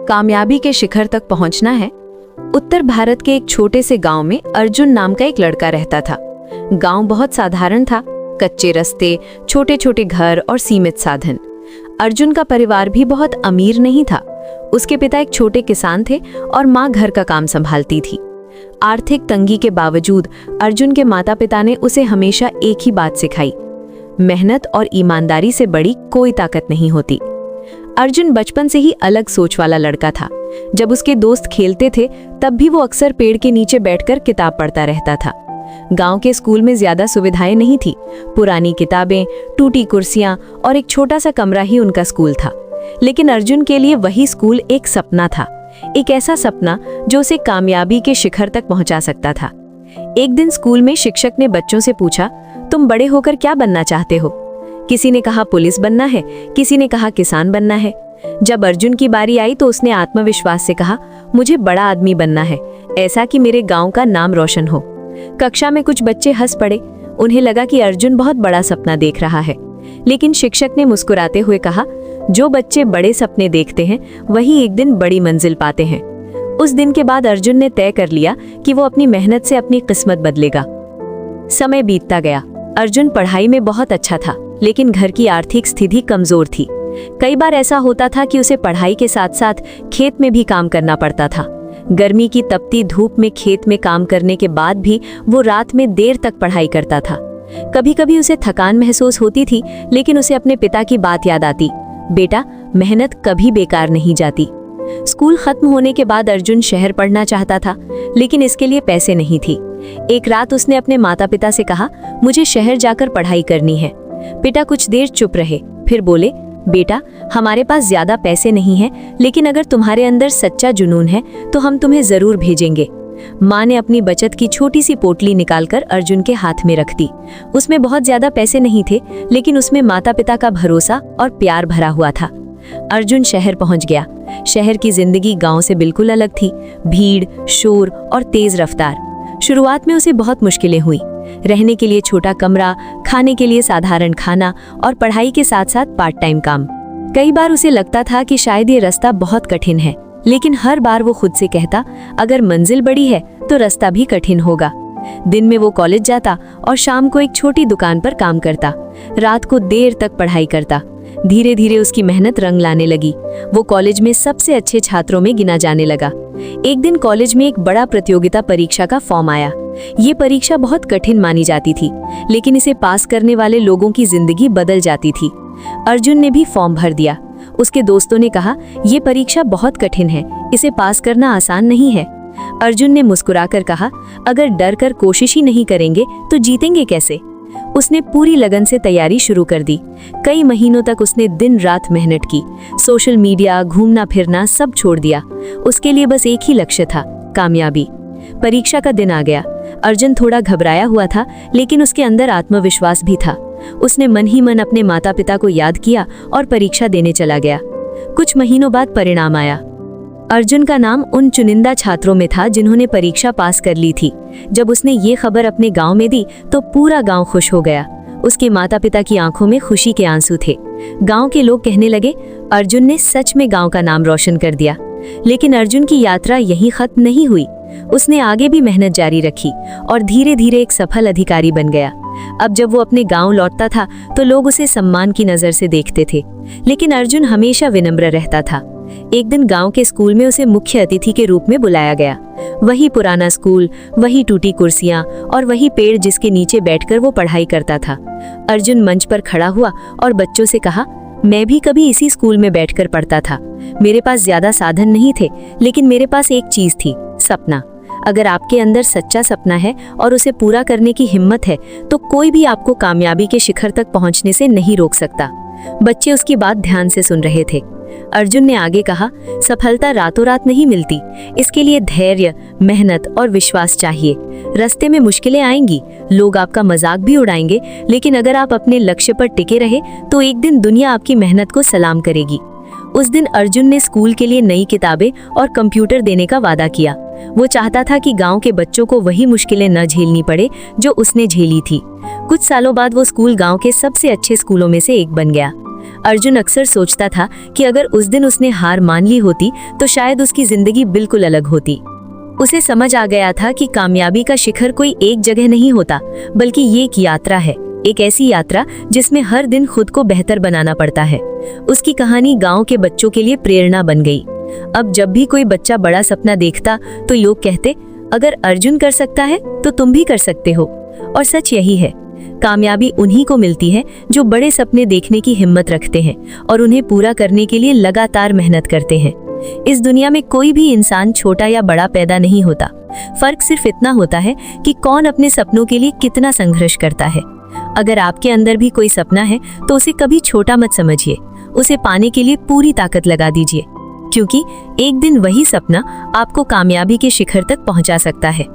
कामयाबी के शिखर तक पहुंचना है। उत्तर भारत के एक छोटे से गांव में अर्जुन नाम का एक लड़का रहता था। गांव बहुत साधारण था, कच्चे रास्ते, छोटे छोटे घर और सीमित साधन। अर्जुन का परिवार भी बहुत अमीर नहीं था। उसके पिता एक छोटे किसान थे और माँ घर का काम संभालती थी। आर्थिक तंगी के बावजूद अर्जुन के माता पिता ने उसे हमेशा एक ही बात सिखाई, मेहनत और ईमानदारी से बड़ी कोई ताकत नहीं होती। अर्जुन बचपन से ही अलग सोच वाला लड़का था। जब उसके दोस्त खेलते थे तब भी वो अक्सर पेड़ के नीचे बैठकर किताब पढ़ता रहता था। गांव के स्कूल में ज्यादा सुविधाएं नहीं थी। पुरानी किताबें, टूटी कुर्सियां और एक छोटा सा कमरा ही उनका स्कूल था। लेकिन अर्जुन के लिए वही स्कूल एक सपना था, एक ऐसा सपना जो उसे कामयाबी के शिखर तक पहुंचा सकता था। एक दिन स्कूल में शिक्षक ने बच्चों से पूछा, तुम बड़े होकर क्या बनना चाहते हो? किसी ने कहा पुलिस बनना है, किसी ने कहा किसान बनना है। जब अर्जुन की बारी आई तो उसने आत्मविश्वास से कहा, मुझे बड़ा आदमी बनना है, ऐसा कि मेरे गांव का नाम रोशन हो। कक्षा में कुछ बच्चे हंस पड़े। उन्हें लगा कि अर्जुन बहुत बड़ा सपना देख रहा है। लेकिन शिक्षक ने मुस्कुराते हुए कहा, जो बच्चे बड़े सपने देखते हैं वही एक दिन बड़ी मंजिल पाते हैं। उस दिन के बाद अर्जुन ने तय कर लिया कि वो अपनी मेहनत से अपनी किस्मत बदलेगा। समय बीतता गया। अर्जुन पढ़ाई में बहुत अच्छा था, लेकिन घर की आर्थिक स्थिति कमजोर थी। कई बार ऐसा होता था कि उसे पढ़ाई के साथ साथ खेत में भी काम करना पड़ता था। गर्मी की तपती धूप में खेत में काम करने के बाद भी वो रात में देर तक पढ़ाई करता था। कभी कभी उसे थकान महसूस होती थी, लेकिन उसे अपने पिता की बात याद आती, बेटा, मेहनत कभी बेकार नहीं जाती। स्कूल खत्म होने के बाद अर्जुन शहर पढ़ना चाहता था, लेकिन इसके लिए पैसे नहीं थी। एक रात उसने अपने माता पिता से कहा, मुझे शहर जाकर पढ़ाई करनी है। पिता कुछ देर चुप रहे, फिर बोले, बेटा, हमारे पास ज्यादा पैसे नहीं हैं, लेकिन अगर तुम्हारे अंदर सच्चा जुनून है तो हम तुम्हें जरूर भेजेंगे। माँ ने अपनी बचत की छोटी सी पोटली निकालकर अर्जुन के हाथ में रख दी। उसमें बहुत ज्यादा पैसे नहीं थे, लेकिन उसमें माता पिता का भरोसा और प्यार भरा हुआ था। अर्जुन शहर पहुंच गया। शहर की जिंदगी गांव से बिल्कुल अलग थी। भीड़, शोर और तेज रफ्तार। शुरुआत में उसे बहुत मुश्किलें हुई। रहने के लिए छोटा कमरा, खाने के लिए साधारण खाना और पढ़ाई के साथ साथ पार्ट टाइम काम। कई बार उसे लगता था कि शायद ये रास्ता बहुत कठिन है, लेकिन हर बार वो खुद से कहता, अगर मंजिल बड़ी है तो रास्ता भी कठिन होगा। दिन में वो कॉलेज जाता और शाम को एक छोटी दुकान पर काम करता। रात को देर तक पढ़ाई करता। धीरे धीरे उसकी मेहनत रंग लाने लगी। वो कॉलेज में सबसे अच्छे छात्रों में गिना जाने लगा। एक दिन कॉलेज में एक बड़ा प्रतियोगिता परीक्षा का फॉर्म आया। ये परीक्षा बहुत कठिन मानी जाती थी, लेकिन इसे पास करने वाले लोगों की जिंदगी बदल जाती थी। अर्जुन ने भी फॉर्म भर दिया। उसके दोस्तों ने कहा, ये परीक्षा बहुत कठिन है, इसे पास करना आसान नहीं है। अर्जुन ने मुस्कुराकर कहा, अगर डर कर कोशिश ही नहीं करेंगे तो जीतेंगे कैसे? उसने पूरी लगन से तैयारी शुरू कर दी। कई महीनों तक उसने दिन रात मेहनत की। सोशल मीडिया, घूमना फिरना सब छोड़ दिया। उसके लिए बस एक ही लक्ष्य था, कामयाबी। परीक्षा का दिन आ गया। अर्जुन थोड़ा घबराया हुआ था, लेकिन उसके अंदर आत्मविश्वास भी था। उसने मन ही मन अपने माता पिता को याद किया और परीक्षा देने चला गया। कुछ महीनों बाद परिणाम आया। अर्जुन का नाम उन चुनिंदा छात्रों में था जिन्होंने परीक्षा पास कर ली थी। जब उसने ये खबर अपने गांव में दी तो पूरा गांव खुश हो गया। उसके माता पिता की आंखों में खुशी के आंसू थे। गांव के लोग कहने लगे, अर्जुन ने सच में गांव का नाम रोशन कर दिया। लेकिन अर्जुन की यात्रा यहीं खत्म नहीं हुई। उसने आगे भी मेहनत जारी रखी और धीरे धीरे एक सफल अधिकारी बन गया। अब जब वो अपने गांव लौटता था तो लोग उसे सम्मान की नजर से देखते थे, लेकिन अर्जुन हमेशा विनम्र रहता था। एक दिन गांव के स्कूल में उसे मुख्य अतिथि के रूप में बुलाया गया। वही पुराना स्कूल, वही टूटी कुर्सियां और वही पेड़ जिसके नीचे बैठकर वो पढ़ाई करता था। अर्जुन मंच पर खड़ा हुआ और बच्चों से कहा, मैं भी कभी इसी स्कूल में बैठकर पढ़ता था। मेरे पास ज्यादा साधन नहीं थे, लेकिन मेरे पास एक चीज थी, सपना। अगर आपके अंदर सच्चा सपना है और उसे पूरा करने की हिम्मत है तो कोई भी आपको कामयाबी के शिखर तक पहुंचने से नहीं रोक सकता। बच्चे उसकी बात ध्यान से सुन रहे थे। अर्जुन ने आगे कहा, सफलता रातों रात नहीं मिलती। इसके लिए धैर्य, मेहनत और विश्वास चाहिए। रास्ते में मुश्किलें आएंगी, लोग आपका मजाक भी उड़ाएंगे, लेकिन अगर आप अपने लक्ष्य पर टिके रहे तो एक दिन दुनिया आपकी मेहनत को सलाम करेगी। उस दिन अर्जुन ने स्कूल के लिए नई किताबें और कंप्यूटर देने का वादा किया। वो चाहता था कि गांव के बच्चों को वही मुश्किलें न झेलनी पड़े जो उसने झेली थी। कुछ सालों बाद वो स्कूल गांव के सबसे अच्छे स्कूलों में से एक बन गया। अर्जुन अक्सर सोचता था कि अगर उस दिन उसने हार मान ली होती तो शायद उसकी जिंदगी बिल्कुल अलग होती। उसे समझ आ गया था कि कामयाबी का शिखर कोई एक जगह नहीं होता, बल्कि ये एक यात्रा है, एक ऐसी यात्रा जिसमें हर दिन खुद को बेहतर बनाना पड़ता है। उसकी कहानी गांव के बच्चों के लिए प्रेरणा बन गई। अब जब भी कोई बच्चा बड़ा सपना देखता तो लोग कहते, अगर अर्जुन कर सकता है तो तुम भी कर सकते हो। और सच यही है, कामयाबी उन्हीं को मिलती है जो बड़े सपने देखने की हिम्मत रखते हैं और उन्हें पूरा करने के लिए लगातार मेहनत करते हैं। इस दुनिया में कोई भी इंसान छोटा या बड़ा पैदा नहीं होता। फर्क सिर्फ इतना होता है कि कौन अपने सपनों के लिए कितना संघर्ष करता है। अगर आपके अंदर भी कोई सपना है तो उसे कभी छोटा मत समझिए, उसे पाने के लिए पूरी ताकत लगा दीजिए, क्योंकि एक दिन वही सपना आपको कामयाबी के शिखर तक पहुंचा सकता है।